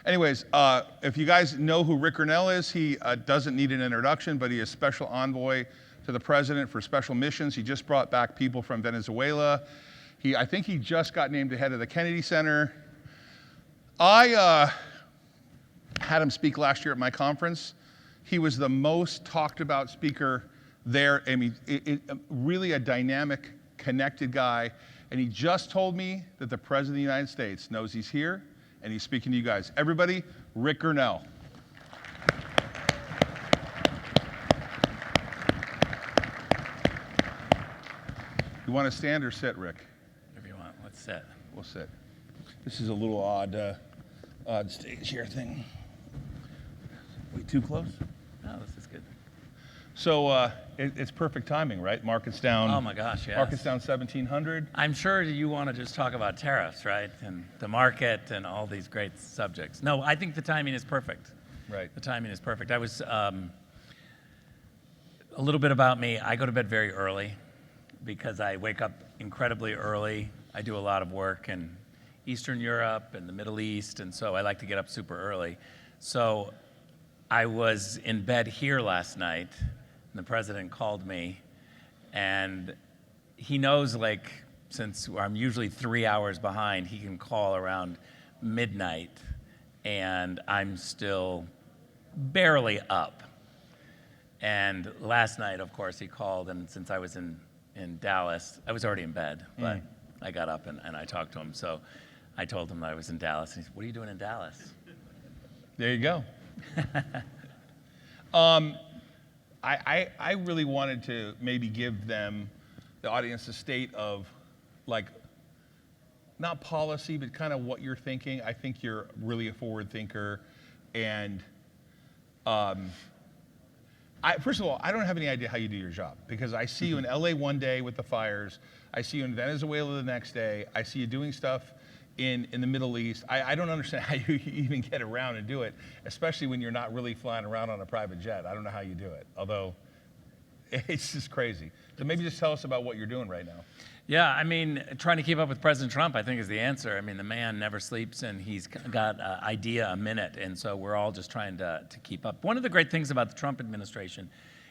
Anyways, if you guys know who Rick Grenell is, he doesn't need an introduction, but he is special envoy to the president for special missions. He just brought back people from Venezuela. I think he just got named the head of the Kennedy Center. I had him speak last year at my conference. He was the most talked about speaker there. I mean, really a dynamic, connected guy. And he just told me that the President of the United States knows he's here and he's speaking to you guys. Everybody, Rick Grenell. You want to stand or sit, Rick? Whatever you want. Let's sit. We'll sit. This is a little odd stage here thing. Way too close? No, this is good. So it's perfect timing, right? Market's down. Oh my gosh, yes. Market's down 1,700. I'm sure you want to just talk about tariffs, right? And the market and all these great subjects. No, I think the timing is perfect. Right. The timing is perfect. I was, a little bit about me, I go to bed very early because I wake up incredibly early. I do a lot of work in Eastern Europe and the Middle East, and so I like to get up super early. So I was in bed here last night, and the president called me, and he knows, like, since I'm usually 3 hours behind, he can call around midnight, and I'm still barely up. And last night, of course, he called, and since I was in Dallas, I was already in bed, but I got up and I talked to him. So I told him that I was in Dallas, and he said, "What are you doing in Dallas?" There you go. I really wanted to maybe give them, the audience, a state of, like, not policy, but kind of what you're thinking. I think you're really a forward thinker. And first of all, I don't have any idea how you do your job, because I see you in LA one day with the fires. I see you in Venezuela the next day. I see you doing stuff in the Middle East. I don't understand how you even get around and do it, especially when you're not really flying around on a private jet. I don't know how you do it, although it's just crazy. So maybe just tell us about what you're doing right now. Yeah, I mean, trying to keep up with President Trump, I think, is the answer. I mean, the man never sleeps, and he's got an idea a minute, and so we're all just trying to keep up. One of the great things about the Trump administration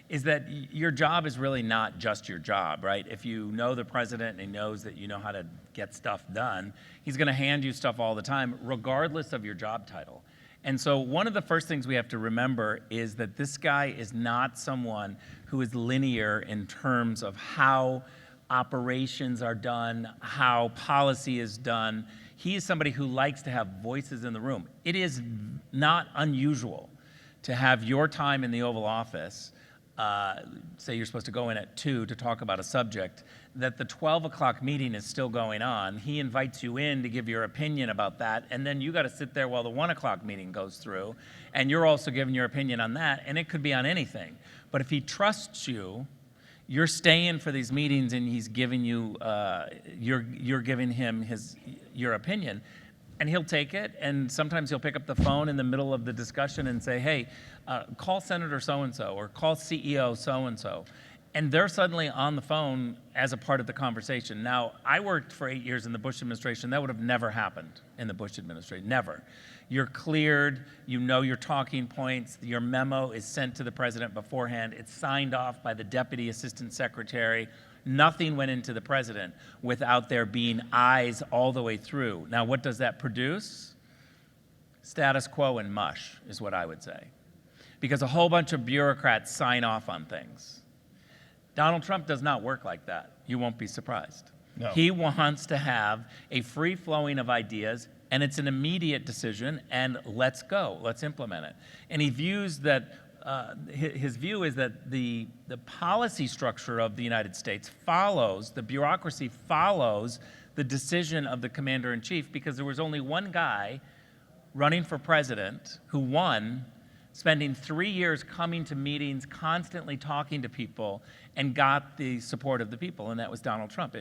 is that your job is really not just your job, right? If you know the president and he knows that you know how to get stuff done, he's going to hand you stuff all the time, regardless of your job title. And so one of the first things we have to remember is that this guy is not someone who is linear in terms of how operations are done, how policy is done. He is somebody who likes to have voices in the room. It is not unusual to have your time in the Oval Office, say you're supposed to go in at 2 to talk about a subject, that the 12 o'clock meeting is still going on. He invites you in to give your opinion about that, and then you got to sit there while the 1 o'clock meeting goes through, and you're also giving your opinion on that, and it could be on anything. But if he trusts you, you're staying for these meetings, and he's giving you, you're giving him your opinion, and he'll take it, and sometimes he'll pick up the phone in the middle of the discussion and say, "Hey, call Senator so-and-so, or call CEO so-and-so." And they're suddenly on the phone as a part of the conversation. Now, I worked for 8 years in the Bush administration. That would have never happened in the Bush administration, never. You're cleared, you know your talking points, your memo is sent to the president beforehand, it's signed off by the deputy assistant secretary. Nothing went into the president without there being eyes all the way through. Now, what does that produce? Status quo and mush is what I would say. Because a whole bunch of bureaucrats sign off on things. Donald Trump does not work like that. You won't be surprised. No. He wants to have a free flowing of ideas, and it's an immediate decision, and let's go, let's implement it. And he views that, his view is that the policy structure of the United States follows, the bureaucracy follows the decision of the commander-in-chief, because there was only one guy running for president who won, spending 3 years coming to meetings, constantly talking to people, and got the support of the people, and that was Donald Trump.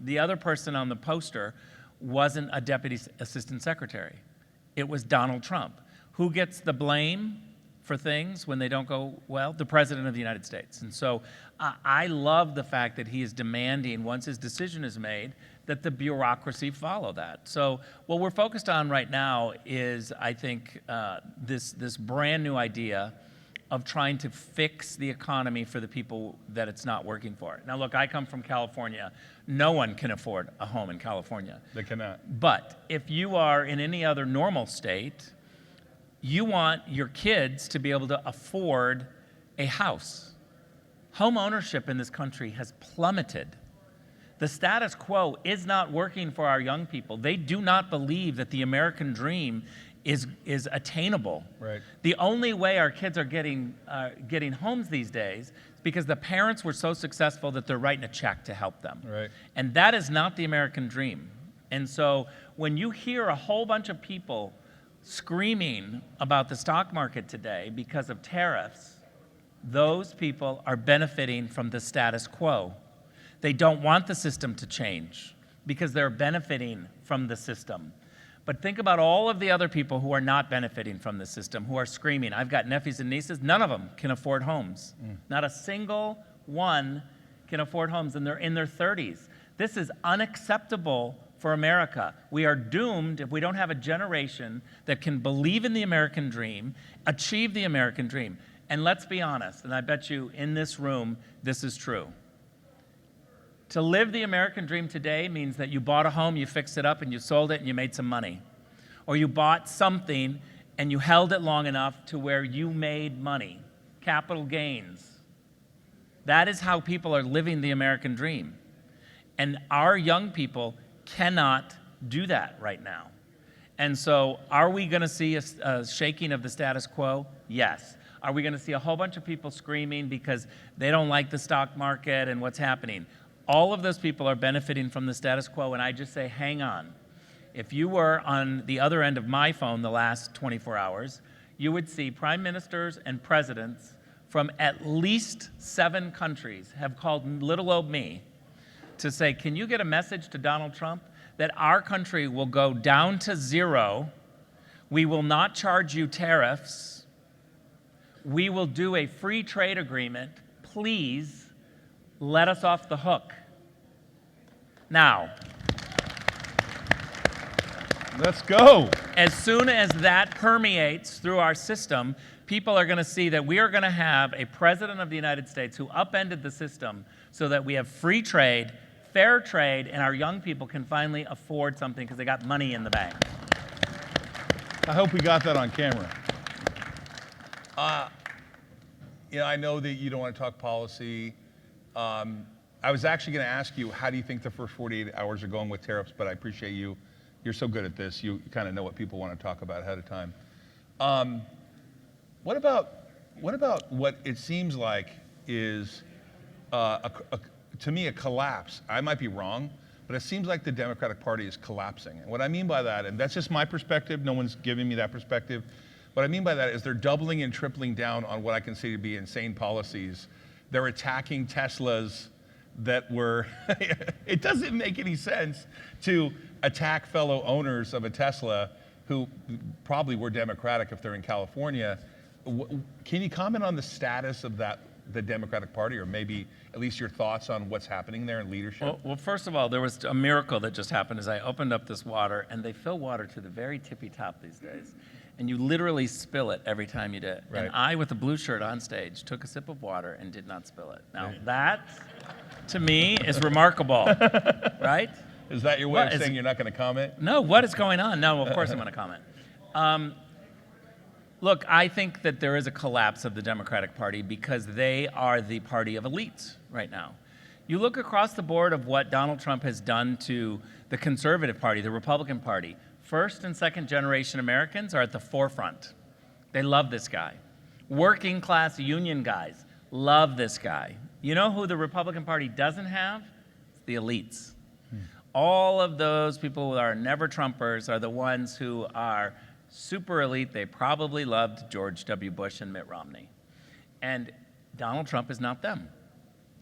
The other person on the poster wasn't a deputy assistant secretary. It was Donald Trump. Who gets the blame for things when they don't go well? The President of the United States. And so I love the fact that he is demanding, once his decision is made, that the bureaucracy follow that. So what we're focused on right now is, I think, this brand new idea of trying to fix the economy for the people that it's not working for. Now look, I come from California. No one can afford a home in California. They cannot. But if you are in any other normal state, you want your kids to be able to afford a house. Home ownership in this country has plummeted. The status quo is not working for our young people. They do not believe that the American dream is attainable. Right. The only way our kids are getting homes these days is because the parents were so successful that they're writing a check to help them. Right. And that is not the American dream. And so when you hear a whole bunch of people screaming about the stock market today because of tariffs, those people are benefiting from the status quo. They don't want the system to change because they're benefiting from the system. But think about all of the other people who are not benefiting from the system, who are screaming. I've got nephews and nieces, none of them can afford homes. Not a single one can afford homes, and they're in their 30s. This is unacceptable for America. We are doomed if we don't have a generation that can believe in the American dream, achieve the American dream. And let's be honest, and I bet you in this room, this is true. To live the American dream today means that you bought a home, you fixed it up, and you sold it, and you made some money. Or you bought something, and you held it long enough to where you made money, capital gains. That is how people are living the American dream. And our young people cannot do that right now. And so are we going to see a shaking of the status quo? Yes. Are we going to see a whole bunch of people screaming because they don't like the stock market and what's happening? All of those people are benefiting from the status quo, and I just say, hang on. If you were on the other end of my phone the last 24 hours, you would see prime ministers and presidents from at least 7 countries have called little old me to say, can you get a message to Donald Trump that our country will go down to 0, we will not charge you tariffs, we will do a free trade agreement, please let us off the hook. Now, Let's go. as soon as that permeates through our system, people are going to see that we are going to have a president of the United States who upended the system so that we have free trade, fair trade, and our young people can finally afford something because they got money in the bank. I hope we got that on camera. I know that you don't want to talk policy. I was actually going to ask you, how do you think the first 48 hours are going with tariffs? But I appreciate you. You're so good at this. You kind of know what people want to talk about ahead of time. What about what it seems like is, to me, a collapse? I might be wrong, but it seems like the Democratic Party is collapsing. And what I mean by that, and that's just my perspective, no one's giving me that perspective. What I mean by that is they're doubling and tripling down on what I consider to be insane policies. They're attacking Teslas that were, it doesn't make any sense to attack fellow owners of a Tesla who probably were Democratic if they're in California. Can you comment on the status of the Democratic Party, or maybe at least your thoughts on what's happening there in leadership? Well, first of all, there was a miracle that just happened as I opened up this water, and they fill water to the very tippy top these days. And you literally spill it every time you do it. Right. And I, with a blue shirt on stage, took a sip of water and did not spill it. Now that, to me, is remarkable, right? Is that your way of saying you're not going to comment? No, what is going on? No, of course I'm going to comment. Look, I think that there is a collapse of the Democratic Party because they are the party of elites right now. You look across the board of what Donald Trump has done to the Conservative Party, the Republican Party. First and second generation Americans are at the forefront. They love this guy. Working class union guys love this guy. You know who the Republican Party doesn't have? It's the elites. All of those people who are never Trumpers are the ones who are super elite. They probably loved George W. Bush and Mitt Romney. And Donald Trump is not them.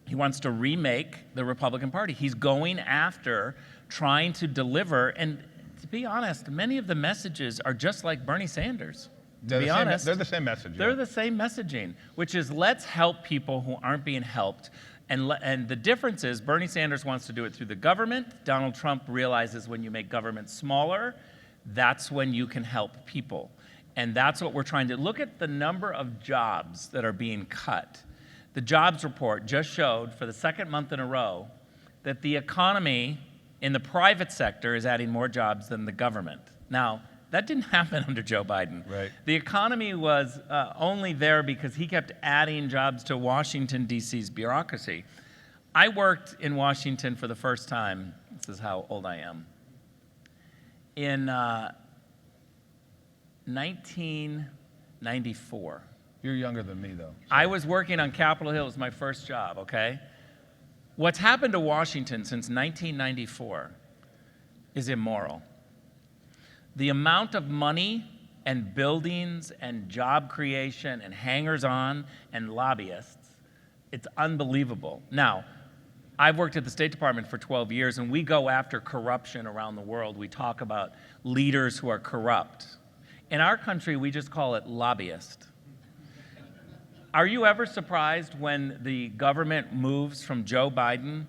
He wants to remake the Republican Party. He's going after trying to deliver, and to be honest, many of the messages are just like Bernie Sanders. To be honest, they're the same message. They're the same messaging, which is let's help people who aren't being helped And the difference is Bernie Sanders wants to do it through the government. Donald Trump realizes when you make government smaller, that's when you can help people. And that's what we're trying to look at, the number of jobs that are being cut. The jobs report just showed for the second month in a row that the economy in the private sector is adding more jobs than the government. Now, that didn't happen under Joe Biden. Right. The economy was only there because he kept adding jobs to Washington, D.C.'s bureaucracy. I worked in Washington for the first time, this is how old I am, in 1994. You're younger than me, though. I was working on Capitol Hill. It was my first job, okay? What's happened to Washington since 1994 is immoral. The amount of money and buildings and job creation and hangers-on and lobbyists, it's unbelievable. Now, I've worked at the State Department for 12 years, and we go after corruption around the world. We talk about leaders who are corrupt. In our country, we just call it lobbyist. Are you ever surprised when the government moves from Joe Biden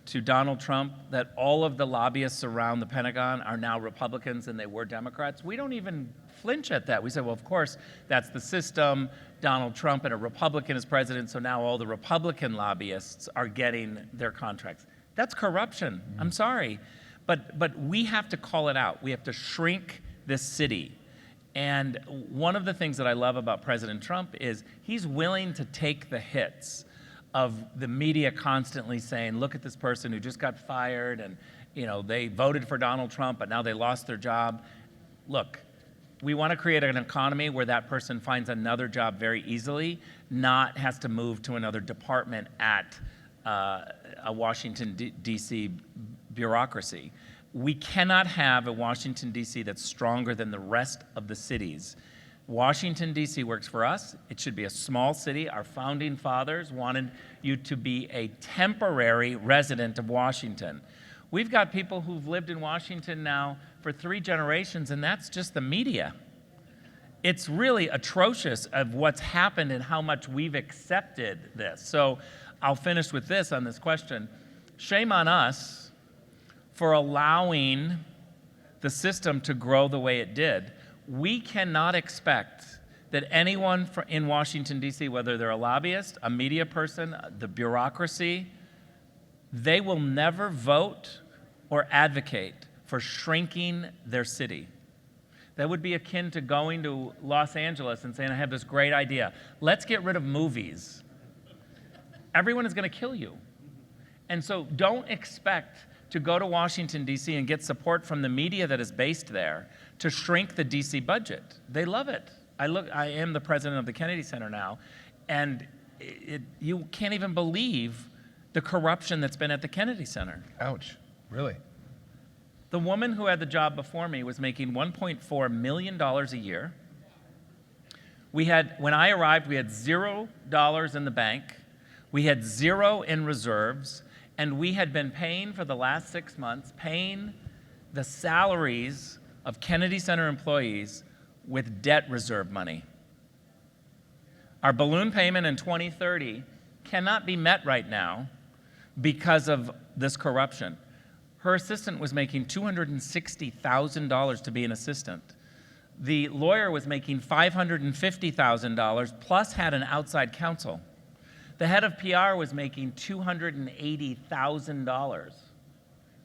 to Donald Trump that all of the lobbyists around the Pentagon are now Republicans and they were Democrats? We don't even flinch at that. We say, well, of course, that's the system. Donald Trump and a Republican is president, so now all the Republican lobbyists are getting their contracts. That's corruption. I'm sorry. But we have to call it out. We have to shrink this city. And one of the things that I love about President Trump is he's willing to take the hits of the media constantly saying, look at this person who just got fired and they voted for Donald Trump, but now they lost their job. Look, we want to create an economy where that person finds another job very easily, not has to move to another department at a Washington, D.C. bureaucracy. We cannot have a Washington, D.C. that's stronger than the rest of the cities. Washington, D.C. works for us. It should be a small city. Our founding fathers wanted you to be a temporary resident of Washington. We've got people who've lived in Washington now for 3 generations, and that's just the media. It's really atrocious of what's happened and how much we've accepted this. So I'll finish with this on this question. Shame on us for allowing the system to grow the way it did. We cannot expect that anyone in Washington, D.C., whether they're a lobbyist, a media person, the bureaucracy, they will never vote or advocate for shrinking their city. That would be akin to going to Los Angeles and saying, I have this great idea. Let's get rid of movies. Everyone is going to kill you. And so don't expect to go to Washington, D.C. and get support from the media that is based there to shrink the D.C. budget. They love it. I am the president of the Kennedy Center now, and you can't even believe the corruption that's been at the Kennedy Center. Ouch. Really? The woman who had the job before me was making $1.4 million a year. When I arrived, we had $0 in the bank. We had 0 in reserves. And we had been paying for the last 6 months, paying the salaries of Kennedy Center employees with debt reserve money. Our balloon payment in 2030 cannot be met right now because of this corruption. Her assistant was making $260,000 to be an assistant. The lawyer was making $550,000 plus had an outside counsel. The head of PR was making $280,000.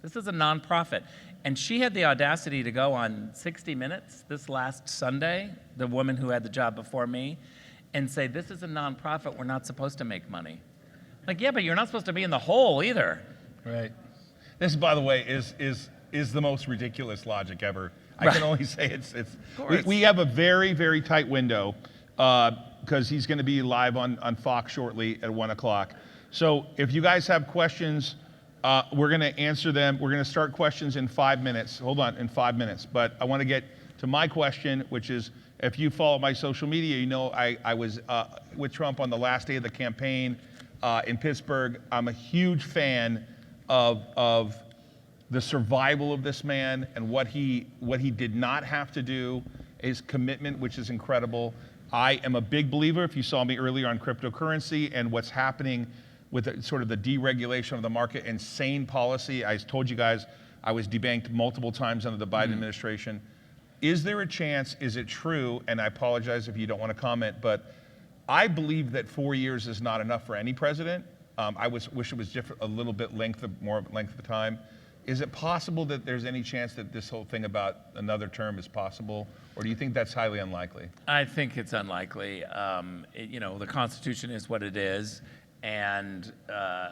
This is a nonprofit. And she had the audacity to go on 60 Minutes this last Sunday, the woman who had the job before me, and say, this is a nonprofit, we're not supposed to make money. Like, yeah, but you're not supposed to be in the hole either. Right. This, by the way, is the most ridiculous logic ever. I Right. can only say it's we have a very, very tight window because he's going to be live on Fox shortly at 1 o'clock. So if you guys have questions, we're going to answer them. We're going to start questions in 5 minutes. Hold on, in 5 minutes. But I want to get to my question, which is, if you follow my social media, you know I was with Trump on the last day of the campaign in Pittsburgh. I'm a huge fan of the survival of this man and what he did not have to do, his commitment, which is incredible. I am a big believer, if you saw me earlier, on cryptocurrency and what's happening with sort of the deregulation of the market and sane policy. I told you guys I was debanked multiple times under the Biden administration. Is there a chance, is it true, and I apologize if you don't want to comment, but I believe that 4 years is not enough for any president. I wish it was different, a little bit more length of time. Is it possible that there's any chance that this whole thing about another term is possible, or do you think that's highly unlikely? I think it's unlikely. The Constitution is what it is, and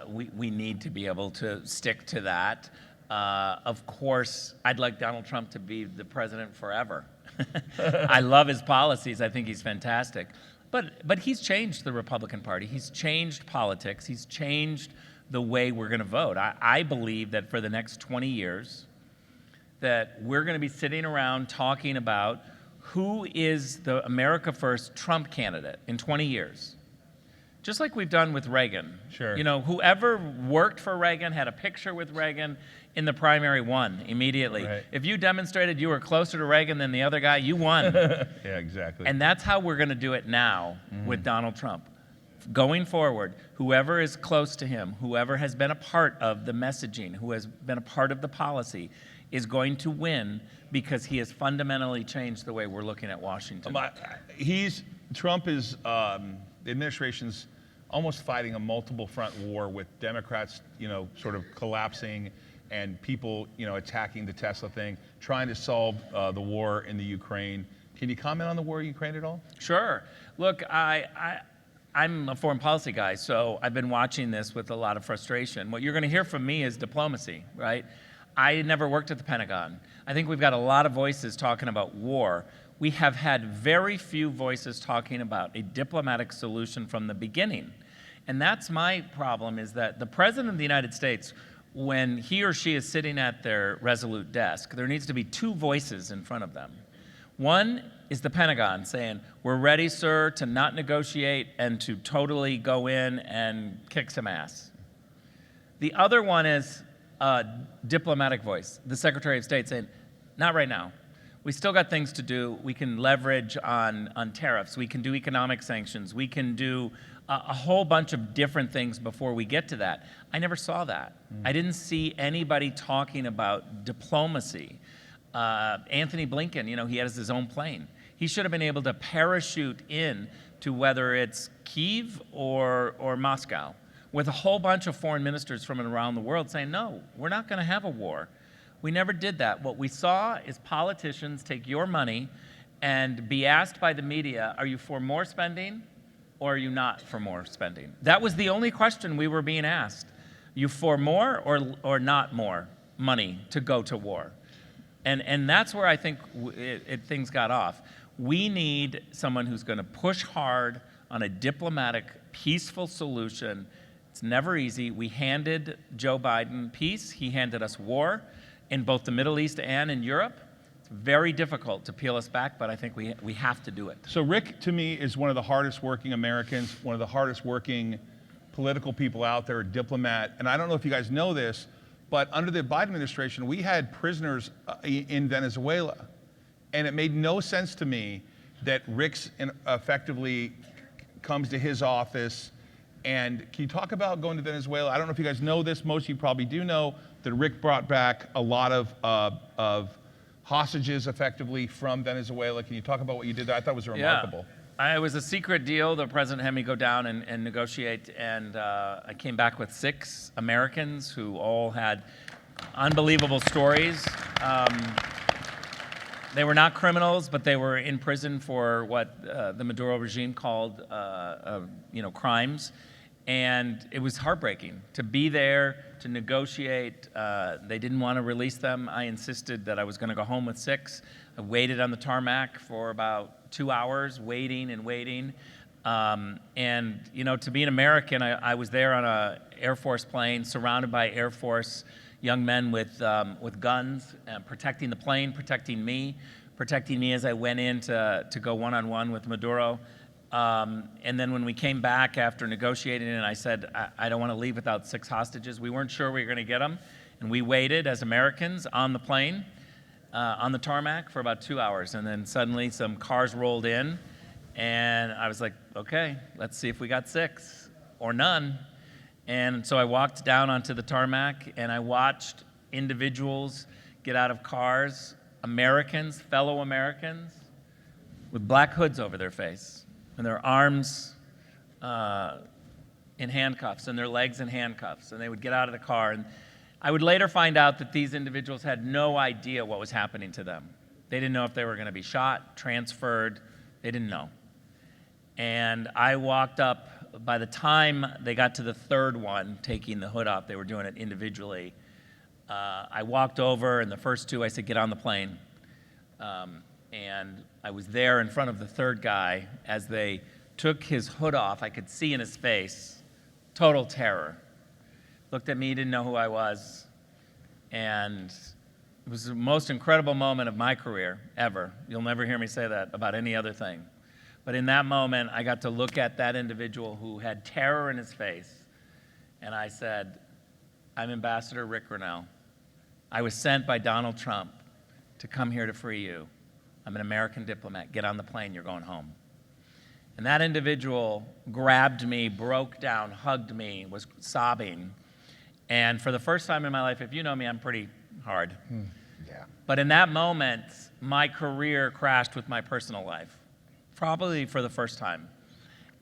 we need to be able to stick to that. Of course, I'd like Donald Trump to be the president forever. I love his policies. I think he's fantastic. But he's changed the Republican Party. He's changed politics. He's changed the way we're going to vote. I believe that for the next 20 years, that we're going to be sitting around talking about who is the America First Trump candidate in 20 years. Just like we've done with Reagan. Sure. Whoever worked for Reagan, had a picture with Reagan in the primary, won immediately. Right. If you demonstrated you were closer to Reagan than the other guy, you won. Yeah, exactly. And that's how we're going to do it now with Donald Trump. Going forward, whoever is close to him, whoever has been a part of the messaging, who has been a part of the policy, is going to win because he has fundamentally changed the way we're looking at Washington. Trump is, the administration's almost fighting a multiple front war with Democrats, sort of collapsing and people, attacking the Tesla thing, trying to solve the war in the Ukraine. Can you comment on the war in Ukraine at all? Sure. Look, I'm a foreign policy guy, so I've been watching this with a lot of frustration. What you're going to hear from me is diplomacy, right? I never worked at the Pentagon. I think we've got a lot of voices talking about war. We have had very few voices talking about a diplomatic solution from the beginning. And that's my problem, is that the President of the United States, when he or she is sitting at their resolute desk, there needs to be two voices in front of them. One is the Pentagon saying, we're ready, sir, to not negotiate and to totally go in and kick some ass. The other one is a diplomatic voice, the Secretary of State saying, not right now. We still got things to do. We can leverage on tariffs. We can do economic sanctions. We can do a whole bunch of different things before we get to that. I never saw that. I didn't see anybody talking about diplomacy. Anthony Blinken, he has his own plane. He should have been able to parachute in to whether it's Kyiv or Moscow, with a whole bunch of foreign ministers from around the world saying, no, we're not going to have a war. We never did that. What we saw is politicians take your money and be asked by the media, are you for more spending or are you not for more spending? That was the only question we were being asked. You for more or not more money to go to war? And that's where I think things got off. We need someone who's going to push hard on a diplomatic, peaceful solution. It's never easy. We handed Joe Biden peace. He handed us war in both the Middle East and in Europe. It's very difficult to peel us back, but I think we have to do it. So Rick, to me, is one of the hardest working Americans, one of the hardest working political people out there, a diplomat. And I don't know if you guys know this, but under the Biden administration, we had prisoners in Venezuela. And it made no sense to me that Rick's effectively comes to his office. And can you talk about going to Venezuela? I don't know if you guys know this. Most of you probably do know that Rick brought back a lot of hostages effectively from Venezuela. Can you talk about what you did there? I thought it was remarkable. Yeah. It was a secret deal. The president had me go down and negotiate, and I came back with 6 Americans who all had unbelievable stories. They were not criminals, but they were in prison for what the Maduro regime called, crimes. And it was heartbreaking to be there, to negotiate. They didn't want to release them. I insisted that I was going to go home with 6. I waited on the tarmac for about 2 hours, waiting and waiting. To be an American, I was there on an Air Force plane, surrounded by Air Force young men with guns, protecting the plane, protecting me as I went in to go one-on-one with Maduro. And then when we came back after negotiating, and I said, I don't want to leave without 6 hostages. We weren't sure we were going to get them. And we waited as Americans on the plane, on the tarmac for about 2 hours. And then suddenly some cars rolled in, and I was like, okay, let's see if we got 6 or none. And so I walked down onto the tarmac, and I watched individuals get out of cars, Americans, fellow Americans, with black hoods over their face, and their arms in handcuffs, and their legs in handcuffs, and they would get out of the car. And I would later find out that these individuals had no idea what was happening to them. They didn't know if they were going to be shot, transferred. They didn't know. And I walked up. By the time they got to the third one, taking the hood off, they were doing it individually. I walked over, and the first two, I said, get on the plane. And I was there in front of the third guy. As they took his hood off, I could see in his face total terror. Looked at me, didn't know who I was. And it was the most incredible moment of my career ever. You'll never hear me say that about any other thing. But in that moment, I got to look at that individual who had terror in his face, and I said, I'm Ambassador Rick Grenell. I was sent by Donald Trump to come here to free you. I'm an American diplomat. Get on the plane, you're going home. And that individual grabbed me, broke down, hugged me, was sobbing. And for the first time in my life, if you know me, I'm pretty hard. Yeah. But in that moment, my career crashed with my personal life, probably for the first time.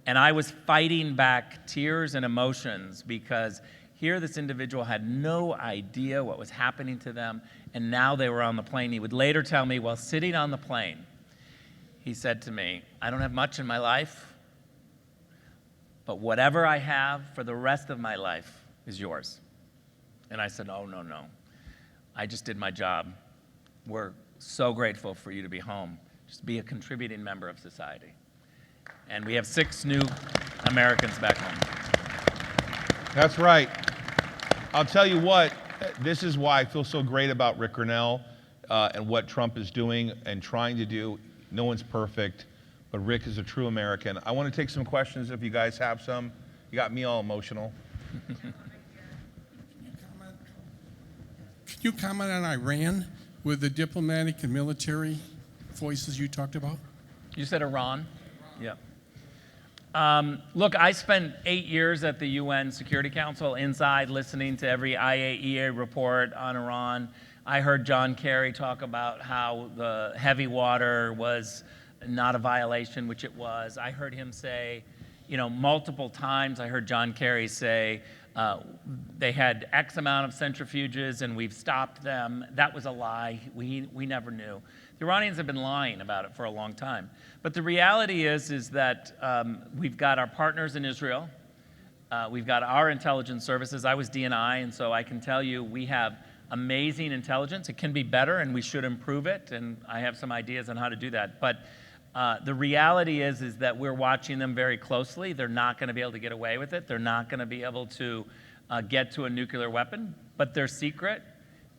And I was fighting back tears and emotions because here this individual had no idea what was happening to them, and now they were on the plane. He would later tell me, while sitting on the plane, he said to me, I don't have much in my life, but whatever I have for the rest of my life is yours. And I said, oh, no, no. I just did my job. We're so grateful for you to be home. Just be a contributing member of society. And we have 6 new Americans back home. That's right. I'll tell you what, this is why I feel so great about Rick Grenell and what Trump is doing and trying to do. No one's perfect, but Rick is a true American. I want to take some questions if you guys have some. You got me all emotional. Can you comment on Iran with the diplomatic and military voices you talked about? You said Iran? Yeah. Look, I spent 8 years at the UN Security Council inside listening to every IAEA report on Iran. I heard John Kerry talk about how the heavy water was not a violation, which it was. I heard him say, multiple times, I heard John Kerry say, they had X amount of centrifuges and we've stopped them. That was a lie. We never knew. The Iranians have been lying about it for a long time. But the reality is that we've got our partners in Israel. We've got our intelligence services. I was DNI, and so I can tell you we have amazing intelligence. It can be better, and we should improve it, and I have some ideas on how to do that. But the reality is that we're watching them very closely. They're not going to be able to get away with it. They're not going to be able to get to a nuclear weapon, but they're secret.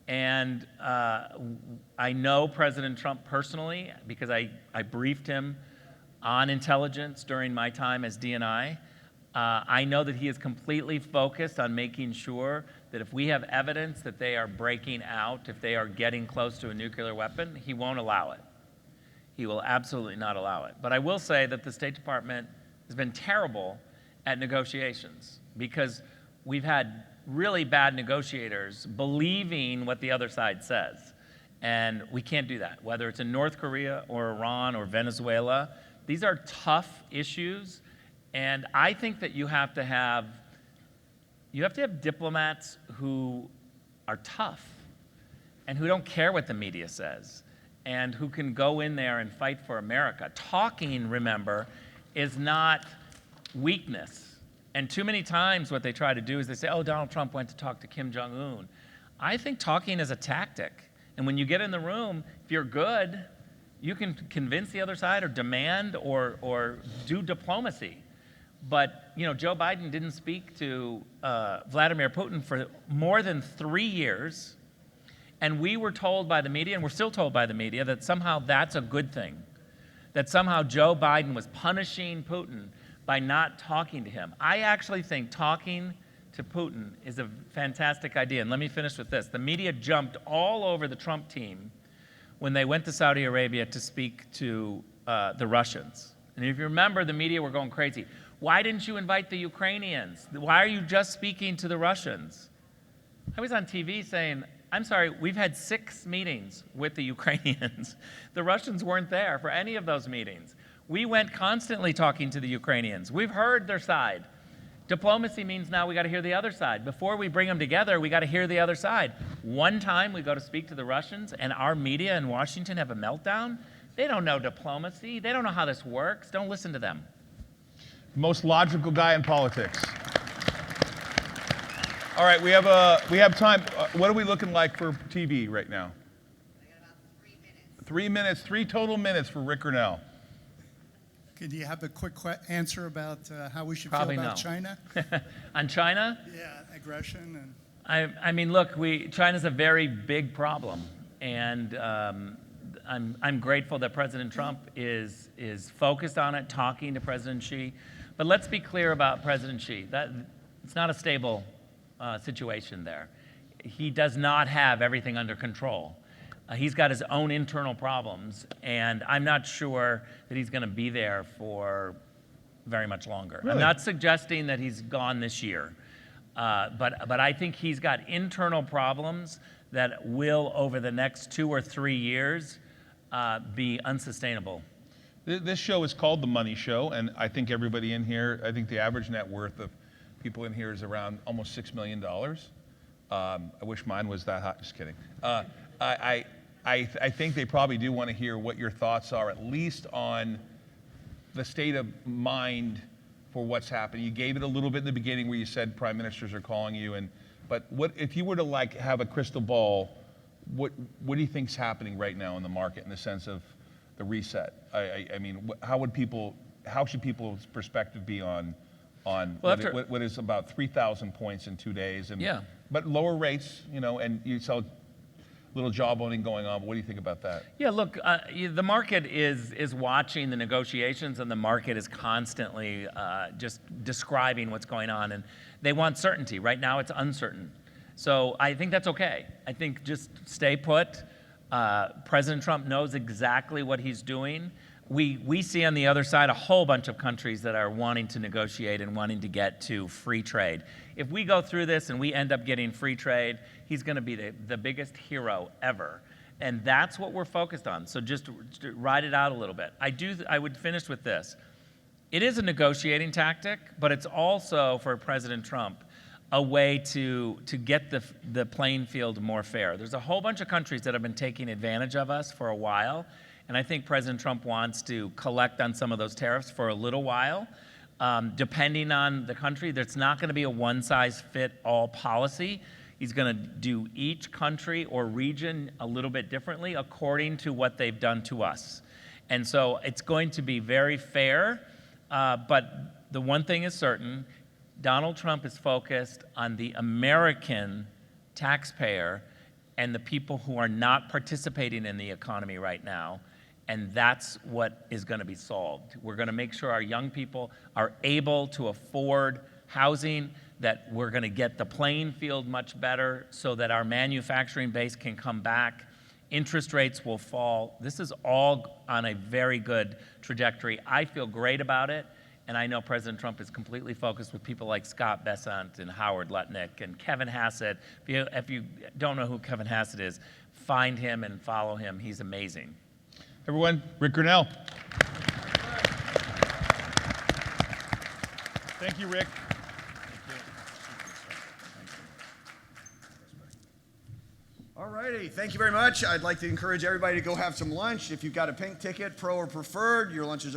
And I know President Trump personally because I briefed him on intelligence during my time as DNI. I know that he is completely focused on making sure that if we have evidence that they are breaking out, if they are getting close to a nuclear weapon, he won't allow it. He will absolutely not allow it. But I will say that the State Department has been terrible at negotiations because we've had really bad negotiators believing what the other side says. And we can't do that, whether it's in North Korea or Iran or Venezuela. These are tough issues. And I think that you have to have diplomats who are tough and who don't care what the media says and who can go in there and fight for America. Talking, remember, is not weakness. And too many times what they try to do is they say, oh, Donald Trump went to talk to Kim Jong-un. I think talking is a tactic. And when you get in the room, if you're good, you can convince the other side or demand or do diplomacy. But Joe Biden didn't speak to Vladimir Putin for more than 3 years. And we were told by the media, and we're still told by the media, that somehow that's a good thing. That somehow Joe Biden was punishing Putin by not talking to him. I actually think talking to Putin is a fantastic idea. And let me finish with this. The media jumped all over the Trump team when they went to Saudi Arabia to speak to the Russians. And if you remember, the media were going crazy. Why didn't you invite the Ukrainians? Why are you just speaking to the Russians? I was on TV saying, I'm sorry, we've had 6 meetings with the Ukrainians. The Russians weren't there for any of those meetings. We went constantly talking to the Ukrainians. We've heard their side. Diplomacy means now we got to hear the other side. Before we bring them together, we got to hear the other side. One time we go to speak to the Russians and our media in Washington have a meltdown. They don't know diplomacy. They don't know how this works. Don't listen to them. Most logical guy in politics. All right, we have time. What are we looking like for TV right now? I got about 3 minutes. 3 minutes, 3 total minutes for Rick Grenell. Could you have a quick answer about how we should Probably feel about no. China? On China, Yeah, aggression and. I mean, look, China's a very big problem, and I'm grateful that President Trump is focused on it, talking to President Xi. But let's be clear about President Xi. That it's not a stable situation there. He does not have everything under control. He's got his own internal problems, and I'm not sure that he's going to be there for very much longer. Really? I'm not suggesting that he's gone this year, but I think he's got internal problems that will, over the next 2 or 3 years, be unsustainable. This show is called The Money Show, and I think everybody in here, I think the average net worth of people in here is around almost $6 million. I wish mine was that high. Just kidding. I think they probably do want to hear what your thoughts are, at least on the state of mind for what's happening. You gave it a little bit in the beginning where you said prime ministers are calling you, but what if you were to have a crystal ball? What do you think's happening right now in the market in the sense of the reset? I mean, how should people's perspective be on what is about 3,000 points in 2 days? And, Yeah. But lower rates, and you saw little job owning going on. What do you think about that? Yeah, look, the market is watching the negotiations, and the market is constantly just describing what's going on, and they want certainty. Right now, it's uncertain. So I think that's okay. I think just stay put. President Trump knows exactly what he's doing. We see on the other side a whole bunch of countries that are wanting to negotiate and wanting to get to free trade. If we go through this and we end up getting free trade, he's going to be the biggest hero ever. And that's what we're focused on. So just ride it out a little bit. I would finish with this. It is a negotiating tactic, but it's also, for President Trump, a way to get the playing field more fair. There's a whole bunch of countries that have been taking advantage of us for a while, and I think President Trump wants to collect on some of those tariffs for a little while. Depending on the country, there's not going to be a one-size-fit-all policy. He's going to do each country or region a little bit differently according to what they've done to us. And so it's going to be very fair, but the one thing is certain, Donald Trump is focused on the American taxpayer and the people who are not participating in the economy right now. And that's what is going to be solved. We're going to make sure our young people are able to afford housing, that we're going to get the playing field much better so that our manufacturing base can come back. Interest rates will fall. This is all on a very good trajectory. I feel great about it. And I know President Trump is completely focused with people like Scott Bessent and Howard Lutnick and Kevin Hassett. If you don't know who Kevin Hassett is, find him and follow him. He's amazing. Everyone, Rick Grenell. Thank you, Rick. All righty, thank you very much. I'd like to encourage everybody to go have some lunch. If you've got a pink ticket, pro or preferred, your lunch is